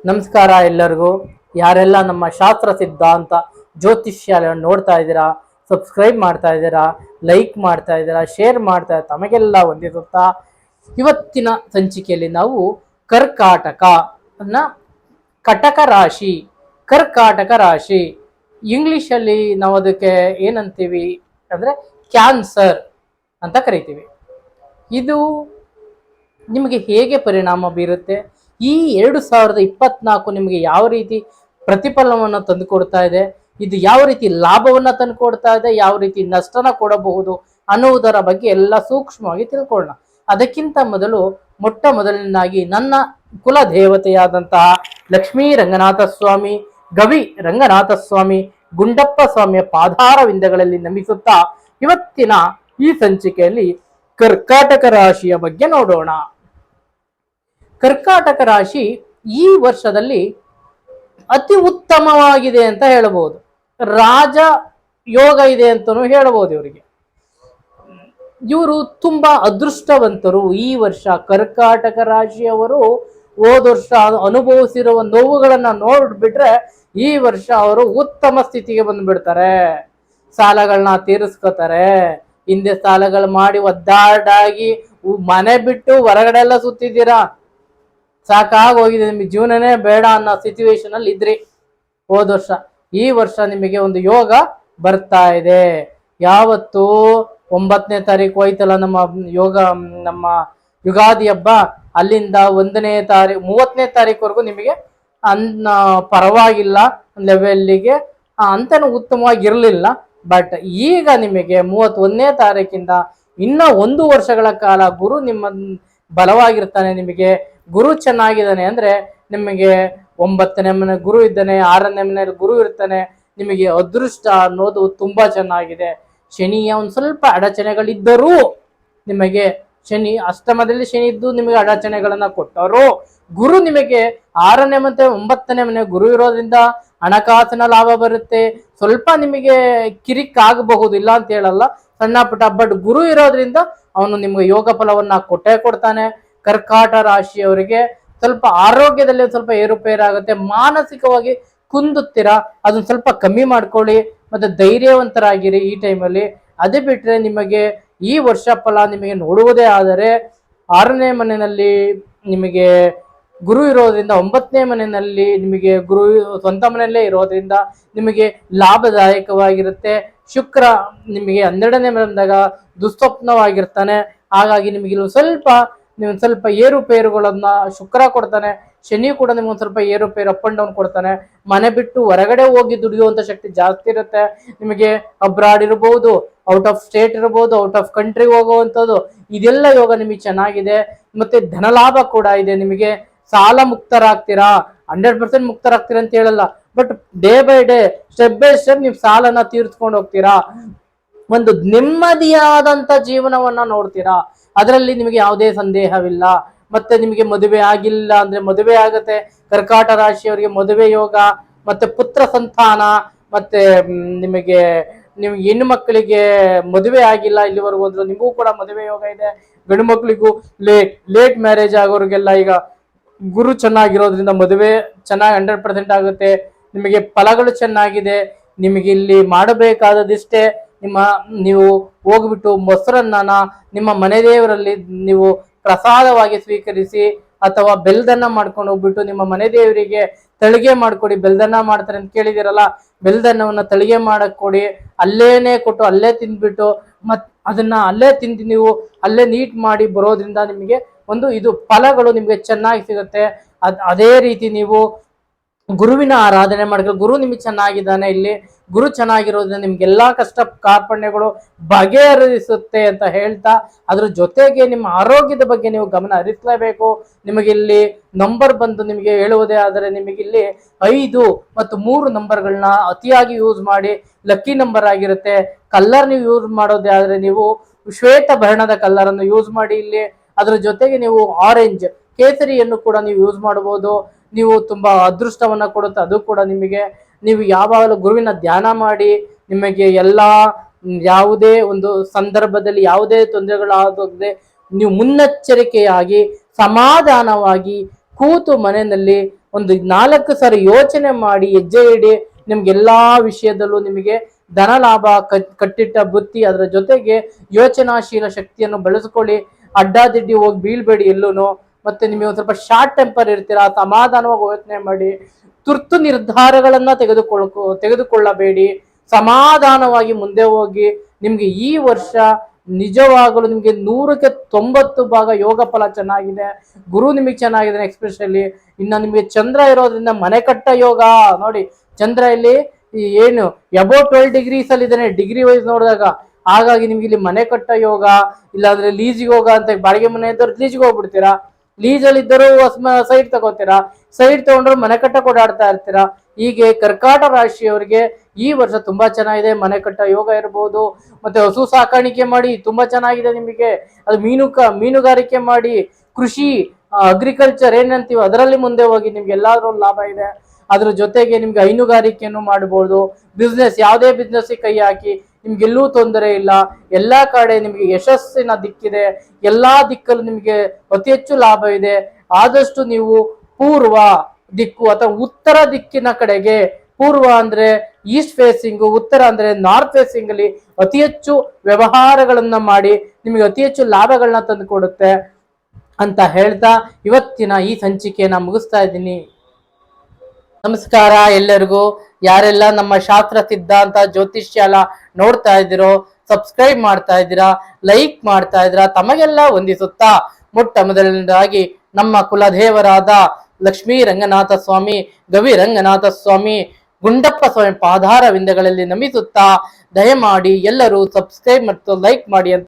ನಮಸ್ಕಾರ ಎಲ್ಲರಿಗೂ. ಯಾರೆಲ್ಲ ನಮ್ಮ ಶಾಸ್ತ್ರ ಸಿದ್ಧಾಂತ ಜ್ಯೋತಿಷ್ಯ ನೋಡ್ತಾ ಇದ್ದೀರಾ, ಸಬ್ಸ್ಕ್ರೈಬ್ ಮಾಡ್ತಾ ಇದ್ದೀರಾ, ಲೈಕ್ ಮಾಡ್ತಾ ಇದ್ದೀರಾ, ಶೇರ್ ಮಾಡ್ತಾ ತಮಗೆಲ್ಲ ಹೊಂದಿಸುತ್ತಾ ಇವತ್ತಿನ ಸಂಚಿಕೆಯಲ್ಲಿ ನಾವು ಕರ್ಕಾಟಕ ಕಟಕ ರಾಶಿ, ಕರ್ಕಾಟಕ ರಾಶಿ ಇಂಗ್ಲಿಷಲ್ಲಿ ನಾವು ಅದಕ್ಕೆ ಏನಂತೀವಿ ಅಂದರೆ ಕ್ಯಾನ್ಸರ್ ಅಂತ ಕರಿತೀವಿ. ಇದು ನಿಮಗೆ ಹೇಗೆ ಪರಿಣಾಮ ಬೀರುತ್ತೆ, ಈ 2024 ನಿಮಗೆ ಯಾವ ರೀತಿ ಪ್ರತಿಫಲವನ್ನು ತಂದುಕೊಡ್ತಾ ಇದೆ, ಇದು ಯಾವ ರೀತಿ ಲಾಭವನ್ನು ತಂದುಕೊಡ್ತಾ ಇದೆ, ಯಾವ ರೀತಿ ನಷ್ಟನ ಕೊಡಬಹುದು ಅನ್ನುವುದರ ಬಗ್ಗೆ ಎಲ್ಲ ಸೂಕ್ಷ್ಮವಾಗಿ ತಿಳ್ಕೊಳ್ಳೋಣ. ಅದಕ್ಕಿಂತ ಮೊದಲು ಮೊದಲನೇದಾಗಿ ನನ್ನ ಕುಲ ದೇವತೆಯಾದಂತಹ ಲಕ್ಷ್ಮೀ ರಂಗನಾಥ ಸ್ವಾಮಿ, ಗವಿ ರಂಗನಾಥ ಸ್ವಾಮಿ, ಗುಂಡಪ್ಪ ಸ್ವಾಮಿಯ ಪಾದಾರವಿಂದಗಳಲ್ಲಿ ನಮಿಸುತ್ತಾ ಇವತ್ತಿನ ಈ ಸಂಚಿಕೆಯಲ್ಲಿ ಕರ್ಕಾಟಕ ರಾಶಿಯ ಬಗ್ಗೆ ನೋಡೋಣ. ಕರ್ಕಾಟಕ ರಾಶಿ ಈ ವರ್ಷದಲ್ಲಿ ಅತಿ ಉತ್ತಮವಾಗಿದೆ ಅಂತ ಹೇಳಬಹುದು. ರಾಜ ಯೋಗ ಇದೆ ಅಂತಲೂ ಹೇಳಬಹುದು. ಇವರು ತುಂಬಾ ಅದೃಷ್ಟವಂತರು. ಈ ವರ್ಷ ಕರ್ಕಾಟಕ ರಾಶಿಯವರು ಹೋದ ವರ್ಷ ಅನುಭವಿಸಿರುವ ನೋವುಗಳನ್ನ ನೋಡ್ಬಿಟ್ರೆ ಈ ವರ್ಷ ಅವರು ಉತ್ತಮ ಸ್ಥಿತಿಗೆ ಬಂದ್ಬಿಡ್ತಾರೆ. ಸಾಲಗಳನ್ನ ತೀರಿಸ್ಕೋತಾರೆ. ಹಿಂದೆ ಸಾಲಗಳು ಮಾಡಿ ಒದ್ದಾಡಾಗಿ ಮನೆ ಬಿಟ್ಟು ಹೊರಗಡೆ ಎಲ್ಲ ಸುತ್ತಿದ್ದೀರಾ, ಸಾಕಾಗೋಗಿದೆ, ನಿಮಗೆ ಜೀವನನೇ ಬೇಡ ಅನ್ನೋ ಸಿಚುವೇಶನ್ ಅಲ್ಲಿ ಇದ್ರಿ ಹೋದ ವರ್ಷ. ಈ ವರ್ಷ ನಿಮಗೆ ಒಂದು ಯೋಗ ಬರ್ತಾ ಇದೆ. ಯಾವತ್ತು 9ನೇ ತಾರೀಕು ಹೋಯ್ತಲ್ಲ ನಮ್ಮ ಯುಗಾದಿ ಹಬ್ಬ, ಅಲ್ಲಿಂದ 1ನೇ ತಾರೀಕು 30ನೇ ತಾರೀಕುವರೆಗೂ ನಿಮಗೆ ಪರವಾಗಿಲ್ಲ ಲೆವೆಲ್ಲಿಗೆ ಅಂತನೂ ಉತ್ತಮವಾಗಿರಲಿಲ್ಲ. ಬಟ್ ಈಗ ನಿಮಗೆ 31ನೇ ತಾರೀಕಿಂದ ಇನ್ನ 1 ವರ್ಷಗಳ ಕಾಲ ಗುರು ನಿಮ್ಮ ಬಲವಾಗಿರ್ತಾನೆ. ನಿಮಗೆ ಗುರು ಚೆನ್ನಾಗಿದ್ದಾನೆ ಅಂದ್ರೆ ನಿಮಗೆ 9ನೇ ಮನೆ ಗುರು ಇದ್ದಾನೆ, 6ನೇ ಮನೆಯಲ್ಲಿ ಗುರು ಇರ್ತಾನೆ. ನಿಮಗೆ ಅದೃಷ್ಟ ಅನ್ನೋದು ತುಂಬಾ ಚೆನ್ನಾಗಿದೆ. ಶನಿಯ ಒಂದು ಸ್ವಲ್ಪ ಅಡಚಣೆಗಳಿದ್ದರೂ ನಿಮಗೆ ಶನಿ ಅಷ್ಟಮದಲ್ಲಿ ಶನಿ ಇದ್ದು ನಿಮಗೆ ಅಡಚಣೆಗಳನ್ನ ಕೊಟ್ಟರು. ಗುರು ನಿಮಗೆ 6ನೇ ಮತ್ತೆ 9ನೇ ಮನೆ ಗುರು ಇರೋದ್ರಿಂದ ಹಣಕಾಸಿನ ಲಾಭ ಬರುತ್ತೆ. ಸ್ವಲ್ಪ ನಿಮಗೆ ಕಿರಿಕ್ ಆಗಬಹುದು, ಇಲ್ಲ ಅಂತ ಹೇಳಲ್ಲ, ಸಣ್ಣ ಪುಟ್ಟ. ಬಟ್ ಗುರು ಇರೋದ್ರಿಂದ ಅವನು ನಿಮ್ಗೆ ಯೋಗ ಫಲವನ್ನ ಕೊಟ್ಟೇ ಕೊಡ್ತಾನೆ. ಕರ್ಕಾಟ ರಾಶಿಯವರಿಗೆ ಸ್ವಲ್ಪ ಆರೋಗ್ಯದಲ್ಲಿ ಸ್ವಲ್ಪ ಏರುಪೇರಾಗುತ್ತೆ, ಮಾನಸಿಕವಾಗಿ ಕುಂದುತ್ತೀರಾ, ಅದನ್ನ ಸ್ವಲ್ಪ ಕಮ್ಮಿ ಮಾಡ್ಕೊಳ್ಳಿ, ಮತ್ತೆ ಧೈರ್ಯವಂತರಾಗಿರಿ ಈ ಟೈಮಲ್ಲಿ. ಅದೇ ಬಿಟ್ರೆ ನಿಮಗೆ ಈ ವರ್ಷ ಫಲ ನಿಮಗೆ ನೋಡುವುದೇ ಆದರೆ 6ನೇ ಮನೆಯಲ್ಲಿ ನಿಮಗೆ ಗುರು ಇರೋದ್ರಿಂದ, 9ನೇ ಮನೆಯಲ್ಲಿ ನಿಮಗೆ ಗುರು ಸ್ವಂತ ಮನೆಯಲ್ಲೇ ಇರೋದ್ರಿಂದ ನಿಮಗೆ ಲಾಭದಾಯಕವಾಗಿರುತ್ತೆ. ಶುಕ್ರ ನಿಮಗೆ 12ನೇ ಮನೆಯಾಗ ದುಸ್ವಪ್ನವಾಗಿರ್ತಾನೆ. ಹಾಗಾಗಿ ನಿಮಗೆ ನೀವು ಸ್ವಲ್ಪ ಏರುಪೇರುಗಳನ್ನ ಶುಕ್ರ ಕೊಡ್ತಾನೆ. ಶನಿ ಕೂಡ ನಿಮ್ಗೆ ಒಂದು ಸ್ವಲ್ಪ ಏರುಪೇರು, ಅಪ್ ಅಂಡ್ ಡೌನ್ ಕೊಡ್ತಾನೆ. ಮನೆ ಬಿಟ್ಟು ಹೊರಗಡೆ ಹೋಗಿ ದುಡಿಯುವಂತ ಶಕ್ತಿ ಜಾಸ್ತಿ ಇರುತ್ತೆ ನಿಮಗೆ. ಅಬ್ರಾಡ್ ಇರಬಹುದು, ಔಟ್ ಆಫ್ ಸ್ಟೇಟ್ ಇರಬಹುದು, ಔಟ್ ಆಫ್ ಕಂಟ್ರಿ ಹೋಗುವಂಥದ್ದು, ಇದೆಲ್ಲ ಯೋಗ ನಿಮಗೆ ಚೆನ್ನಾಗಿದೆ. ಮತ್ತೆ ಧನಲಾಭ ಕೂಡ ಇದೆ. ನಿಮಗೆ ಸಾಲ ಮುಕ್ತರಾಗ್ತೀರಾ, 100% ಮುಕ್ತರಾಗ್ತೀರಾ ಅಂತ ಹೇಳಲ್ಲ, but day by day, step by step ನೀವು ಸಾಲನ ತೀರ್ಸ್ಕೊಂಡು ಹೋಗ್ತೀರಾ. ಒಂದು ನೆಮ್ಮದಿಯಾದಂತ ಜೀವನವನ್ನ ನೋಡ್ತೀರಾ, ಅದರಲ್ಲಿ ನಿಮಗೆ ಯಾವುದೇ ಸಂದೇಹವಿಲ್ಲ. ಮತ್ತೆ ನಿಮಗೆ ಮದುವೆ ಆಗಿಲ್ಲ ಅಂದ್ರೆ ಮದುವೆ ಆಗತ್ತೆ. ಕರ್ಕಾಟ ರಾಶಿಯವರಿಗೆ ಮದುವೆ ಯೋಗ, ಮತ್ತೆ ಪುತ್ರ ಸಂತಾನ, ಮತ್ತೆ ನಿಮಗೆ ಹೆಣ್ಣು ಮಕ್ಕಳಿಗೆ ಮದುವೆ ಆಗಿಲ್ಲ ಇಲ್ಲಿವರೆಗೂ ಅಂದ್ರೆ ನಿಮಗೂ ಕೂಡ ಮದುವೆ ಯೋಗ ಇದೆ. ಗಂಡು ಮಕ್ಕಳಿಗೂ ಲೇಟ್ ಮ್ಯಾರೇಜ್ ಆಗೋರಿಗೆಲ್ಲ ಈಗ ಗುರು ಚೆನ್ನಾಗಿರೋದ್ರಿಂದ ಮದುವೆ ಚೆನ್ನಾಗಿ 100% ಆಗುತ್ತೆ. ನಿಮಗೆ ಫಲಗಳು ಚೆನ್ನಾಗಿದೆ. ನಿಮಗೆ ಇಲ್ಲಿ ಮಾಡಬೇಕಾದದಿಷ್ಟೇ, ನೀವು ಹೋಗ್ಬಿಟ್ಟು ಮೊಸರನ್ನ ನಿಮ್ಮ ಮನೆ ದೇವರಲ್ಲಿ ನೀವು ಪ್ರಸಾದವಾಗಿ ಸ್ವೀಕರಿಸಿ, ಅಥವಾ ಬೆಲ್ದನ್ನ ಮಾಡ್ಕೊಂಡು ಹೋಗ್ಬಿಟ್ಟು ನಿಮ್ಮ ಮನೆ ದೇವರಿಗೆ ತಳಿಗೆ ಮಾಡ್ಕೊಡಿ. ಬೆಲ್ದನ್ನ ಮಾಡ್ತಾರೆ ಅಂತ ಕೇಳಿದಿರಲ್ಲ, ಬೆಲ್ದನ್ನವನ್ನ ತಳಿಗೆ ಮಾಡಕ್ ಕೊಡಿ. ಅಲ್ಲೇನೆ ಕೊಟ್ಟು ಅಲ್ಲೇ ತಿಂದ್ಬಿಟ್ಟು ಅದನ್ನ ಅಲ್ಲೇ ತಿಂದು ನೀವು ಅಲ್ಲೇ ನೀಟ್ ಮಾಡಿ ಬರೋದ್ರಿಂದ ನಿಮಗೆ ಇದು ಫಲಗಳು ನಿಮಗೆ ಚೆನ್ನಾಗಿ ಸಿಗುತ್ತೆ. ಅದೇ ರೀತಿ ನೀವು ಗುರುವಿನ ಆರಾಧನೆ ಮಾಡ್ಕೊಳ್ಳಿ. ಗುರು ನಿಮಗೆ ಚೆನ್ನಾಗಿದ್ದಾನೆ. ಇಲ್ಲಿ ಗುರು ಚೆನ್ನಾಗಿರೋದ್ರಿಂದ ನಿಮ್ಗೆಲ್ಲಾ ಕಷ್ಟ ಕಾರ್ಪಣ್ಯಗಳು ಬಗೆಹರಿಸುತ್ತೆ ಅಂತ ಹೇಳ್ತಾ, ಅದ್ರ ಜೊತೆಗೆ ನಿಮ್ಮ ಆರೋಗ್ಯದ ಬಗ್ಗೆ ನೀವು ಗಮನ ಹರಿಸಲೇಬೇಕು. ನಿಮಗೆ ಇಲ್ಲಿ ನಂಬರ್ ಬಂದು ನಿಮಗೆ ಹೇಳುವುದೇ ಆದರೆ, ನಿಮಗೆ ಇಲ್ಲಿ 5 ಮತ್ತು 3 ನಂಬರ್ಗಳನ್ನ ಅತಿಯಾಗಿ ಯೂಸ್ ಮಾಡಿ. ಲಕ್ಕಿ ನಂಬರ್ ಆಗಿರುತ್ತೆ. ಕಲರ್ ನೀವು ಯೂಸ್ ಮಾಡೋದೇ ಆದ್ರೆ ನೀವು ಶ್ವೇತ ಬಣ್ಣದ ಕಲರ್ ಅನ್ನು ಯೂಸ್ ಮಾಡಿ. ಇಲ್ಲಿ ಅದ್ರ ಜೊತೆಗೆ ನೀವು ಆರೆಂಜ್ ಕೇಸರಿಯನ್ನು ಕೂಡ ನೀವು ಯೂಸ್ ಮಾಡಬಹುದು. ನೀವು ತುಂಬಾ ಅದೃಷ್ಟವನ್ನ ಕೊಡುತ್ತೆ ಅದು ಕೂಡ ನಿಮಗೆ. ನೀವು ಯಾವಾಗಲೂ ಗುರುವಿನ ಧ್ಯಾನ ಮಾಡಿ. ನಿಮಗೆ ಯಾವುದೇ ಒಂದು ಸಂದರ್ಭದಲ್ಲಿ ಯಾವುದೇ ತೊಂದರೆಗಳಾಗದೆ ನೀವು ಮುನ್ನೆಚ್ಚರಿಕೆಯಾಗಿ ಸಮಾಧಾನವಾಗಿ ಕೂತು ಮನೆಯಲ್ಲಿ ಒಂದು 4 ಸಾರಿ ಯೋಚನೆ ಮಾಡಿ ಹೆಜ್ಜೆ ಇಡಿ. ನಿಮ್ಗೆಲ್ಲಾ ವಿಷಯದಲ್ಲೂ ನಿಮಗೆ ಧನ ಲಾಭ, ಕಟ್ಟಿಟ್ಟ ಬುತ್ತಿ, ಅದರ ಜೊತೆಗೆ ಯೋಚನಾಶೀಲ ಶಕ್ತಿಯನ್ನು ಬೆಳೆಸ್ಕೊಳ್ಳಿ. ಅಡ್ಡಾದಿಡ್ಡಿ ಹೋಗಿ ಬೀಳ್ಬೇಡಿ ಎಲ್ಲೂನು. ಮತ್ತೆ ನಿಮಗೆ ಒಂದ್ ಸ್ವಲ್ಪ ಶಾರ್ಟ್ ಟೆಂಪರ್ ಇರ್ತೀರಾ, ಸಮಾಧಾನವಾಗಿ ಯೋಚನೆ ಮಾಡಿ. ತುರ್ತು ನಿರ್ಧಾರಗಳನ್ನ ತೆಗೆದುಕೊಳ್ಳಬೇಡಿ. ಸಮಾಧಾನವಾಗಿ ಮುಂದೆ ಹೋಗಿ. ನಿಮ್ಗೆ ಈ ವರ್ಷ ನಿಜವಾಗಲು ನಿಮ್ಗೆ 100ಕ್ಕೆ 90 ಭಾಗ ಯೋಗ ಫಲ ಚೆನ್ನಾಗಿದೆ. ಗುರು ನಿಮಗೆ ಚೆನ್ನಾಗಿದೆ ಎಕ್ಸ್ಪೆಷಲಿ. ಇನ್ನ ನಿಮ್ಗೆ ಚಂದ್ರ ಇರೋದ್ರಿಂದ ಮನೆ ಕಟ್ಟ ಯೋಗ ನೋಡಿ. ಚಂದ್ರ ಇಲ್ಲಿ ಏನು ಅಬೌವ್ 12 ಡಿಗ್ರೀಸ್ ಅಲ್ಲಿ ಇದ್ದಾನೆ ಡಿಗ್ರಿ ವೈಸ್ ನೋಡಿದಾಗ. ಹಾಗಾಗಿ ನಿಮ್ಗೆ ಇಲ್ಲಿ ಮನೆ ಕಟ್ಟ ಯೋಗ, ಇಲ್ಲಾಂದ್ರೆ ಲೀಜಿಗೆ ಹೋಗ ಅಂತ ಬಾಡಿಗೆ ಮನೆ ಇದ್ದವ್ರು ಲೀಜಿಗೆ ಹೋಗ್ಬಿಡ್ತೀರಾ. ಲೀಜಲ್ಲಿ ಇದ್ದರೂ ಸೈಡ್ ತಗೋತೀರಾ, ಸೈಡ್ ತಗೊಂಡ್ರು ಮನೆ ಕಟ್ಟ ಓಡಾಡ್ತಾ ಇರ್ತೀರಾ. ಹೀಗೆ ಕರ್ಕಾಟ ರಾಶಿಯವರಿಗೆ ಈ ವರ್ಷ ತುಂಬಾ ಚೆನ್ನಾಗಿದೆ. ಮನೆ ಕಟ್ಟ ಯೋಗ ಇರಬಹುದು. ಮತ್ತೆ ಹಸು ಸಾಕಾಣಿಕೆ ಮಾಡಿ, ತುಂಬಾ ಚೆನ್ನಾಗಿದೆ ನಿಮಗೆ. ಅದು ಮೀನುಗಾರಿಕೆ ಮಾಡಿ, ಕೃಷಿ ಅಗ್ರಿಕಲ್ಚರ್ ಏನಂತೀವಿ ಅದರಲ್ಲಿ ಮುಂದೆ ಹೋಗಿ ನಿಮ್ಗೆ ಎಲ್ಲಾದ್ರೂ ಲಾಭ ಇದೆ. ಅದ್ರ ಜೊತೆಗೆ ನಿಮ್ಗೆ ಹೈನುಗಾರಿಕೆಯನ್ನು ಮಾಡಬಹುದು. ಬಿಸ್ನೆಸ್, ಯಾವುದೇ ಬಿಸ್ನೆಸ್ ಕೈ ಹಾಕಿ, ನಿಮ್ಗೆಲ್ಲೂ ತೊಂದರೆ ಇಲ್ಲ. ಎಲ್ಲಾ ಕಡೆ ನಿಮ್ಗೆ ಯಶಸ್ಸಿನ ದಿಕ್ಕಿದೆ. ಎಲ್ಲಾ ದಿಕ್ಕಲ್ಲೂ ನಿಮ್ಗೆ ಅತಿ ಹೆಚ್ಚು ಲಾಭ ಇದೆ. ಆದಷ್ಟು ನೀವು ಪೂರ್ವ ದಿಕ್ಕು ಅಥವಾ ಉತ್ತರ ದಿಕ್ಕಿನ ಕಡೆಗೆ, ಪೂರ್ವ ಅಂದ್ರೆ ಈಸ್ಟ್ ಫೇಸಿಂಗ್, ಉತ್ತರ ಅಂದ್ರೆ ನಾರ್ತ್ ಫೇಸಿಂಗ್ ಅಲ್ಲಿ ಅತಿ ಹೆಚ್ಚು ವ್ಯವಹಾರಗಳನ್ನ ಮಾಡಿ ನಿಮಗೆ ಅತಿ ಹೆಚ್ಚು ಲಾಭಗಳನ್ನ ತಂದು ಕೊಡುತ್ತೆ ಅಂತ ಹೇಳ್ತಾ ಇವತ್ತಿನ ಈ ಸಂಚಿಕೆಯನ್ನ ಮುಗಿಸ್ತಾ ಇದ್ದೀನಿ. ನಮಸ್ಕಾರ ಎಲ್ಲರಿಗೂ. ಯಾರೆಲ್ಲ ನಮ್ಮ ಶಾಸ್ತ್ರ ಸಿದ್ಧಾಂತ ಜ್ಯೋತಿಷ್ಯ ಎಲ್ಲ ನೋಡ್ತಾ ಇದ್ದೀರೋ, ಸಬ್ಸ್ಕ್ರೈಬ್ ಮಾಡ್ತಾ ಇದ್ದೀರಾ, ಲೈಕ್ ಮಾಡ್ತಾ ಇದ್ದೀರಾ, ತಮಗೆಲ್ಲ ವಂದಿಸುತ್ತಾ ಮೊಟ್ಟ ಮೊದಲನೇದಾಗಿ ನಮ್ಮ ಕುಲದೇವರಾದ ಲಕ್ಷ್ಮೀ ರಂಗನಾಥ ಸ್ವಾಮಿ, ಗವಿ ರಂಗನಾಥ ಸ್ವಾಮಿ, ಗುಂಡಪ್ಪ ಸ್ವಾಮಿ ಪಾದಾರ ವಿಂದಗಳಲ್ಲಿ ನಮಿಸುತ್ತಾ ದಯಮಾಡಿ ಎಲ್ಲರೂ ಸಬ್ಸ್ಕ್ರೈಬ್ ಮತ್ತು ಲೈಕ್ ಮಾಡಿ ಅಂತ